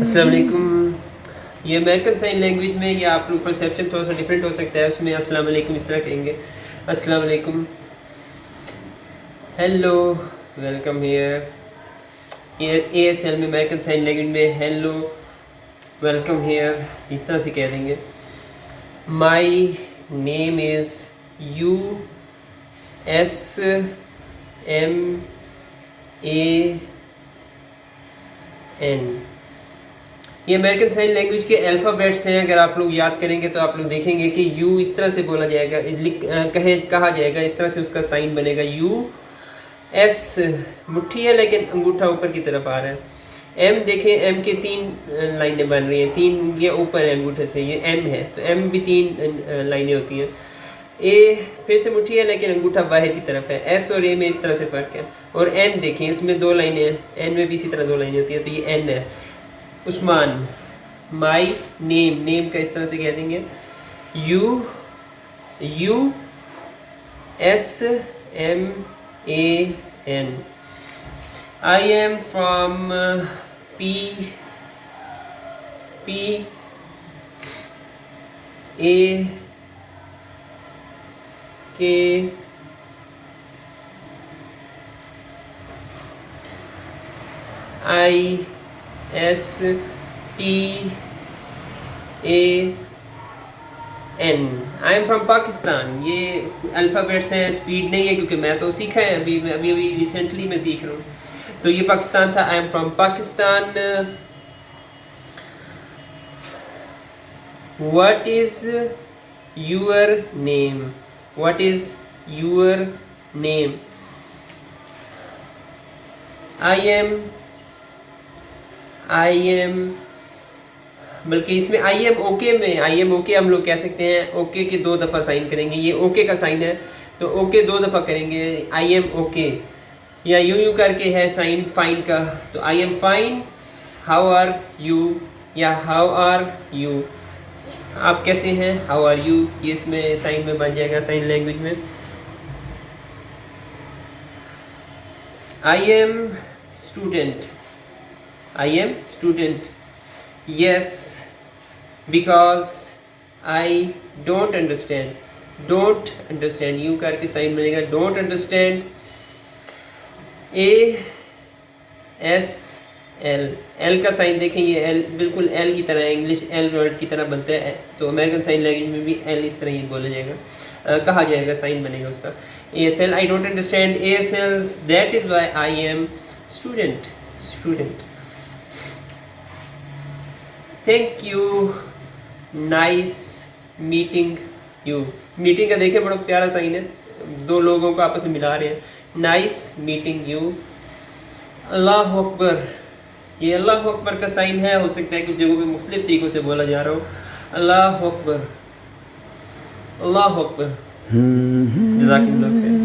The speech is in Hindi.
अस्सलाम वालेकुम। ये अमेरिकन साइन लैंग्वेज में या आप लोग परसेप्शन थोड़ा सा डिफरेंट हो सकता है, उसमें अस्सलाम वालेकुम इस तरह कहेंगे, अस्सलाम वालेकुम, हेलो, वेलकम हियर। ये ASL में अमेरिकन साइन लैंग्वेज में हेलो, वेलकम हियर इस तरह से कह देंगे। My name is USMAN। ये अमेरिकन साइन लैंग्वेज के अल्फ़ाबेट्स हैं। अगर आप लोग याद करेंगे तो आप लोग देखेंगे कि यू इस तरह से बोला जाएगा, कहा जाएगा, इस तरह से उसका साइन बनेगा यू। एस मुट्ठी है लेकिन अंगूठा ऊपर की तरफ आ रहा है। एम देखें, एम के 3 लाइनें बन रही हैं, 3 उंगलियां ऊपर है अंगूठे से, ये एम है, तो एम भी 3 लाइनें होती हैं। ए फिर से मुट्ठी है लेकिन अंगूठा बाहर की तरफ है। एस और ए में इस तरह से फ़र्क है। और एन देखें, इसमें 2 लाइनें हैं, एन में भी इसी तरह 2 लाइनें होती हैं, तो ये एन है। उस्मान, माई नेम, नेम का इस तरह से कह देंगे USMAN। I am from PAKISTAN। I am from Pakistan. ये अल्फ़ाबेट्स हैं, स्पीड नहीं है क्योंकि मैं तो सीखा है, अभी रिसेंटली मैं सीख रहा हूँ। तो ये पाकिस्तान था, I am from Pakistan. What is your name? What is your name? I am, बल्कि इसमें आई एम ओके में, आई एम ओके हम लोग कह सकते हैं। ओके के 2 दफ़ा साइन करेंगे, ये ओके का साइन है तो ओके 2 दफ़ा करेंगे, आई एम ओके। या यूं करके है साइन फाइन का, तो I am fine, how are you, या हाउ आर यू, आप कैसे हैं, हाउ आर यू, ये इसमें साइन में बन जाएगा, साइन लैंग्वेज में। I am student, I am student, yes, because I don't understand, don't understand, you करके साइन बनेगा, don't understand। ASL, एल का साइन देखें, ये एल बिल्कुल एल की तरह है, इंग्लिश एल वर्ड की तरह बनता है, तो अमेरिकन साइन लैंग्वेज में भी एल इस तरह ही बोला जाएगा, कहा जाएगा, साइन बनेगा उसका। ASL, I don't understand ASL, that is why I am student। Thank you, nice meeting you. Meeting का देखें बड़ा प्यारा साइन है, 2 लोगों को आपस में मिला रहे हैं, नाइस मीटिंग यू। अल्लाह अकबर, ये अल्लाह अकबर का साइन है, हो सकता है कुछ जगहों पे मुख्तलिफ तरीक़ों से बोला जा रहा हो। अल्लाह अकबर, अल्लाह अकबर। जज़ाकल्लाह खैर।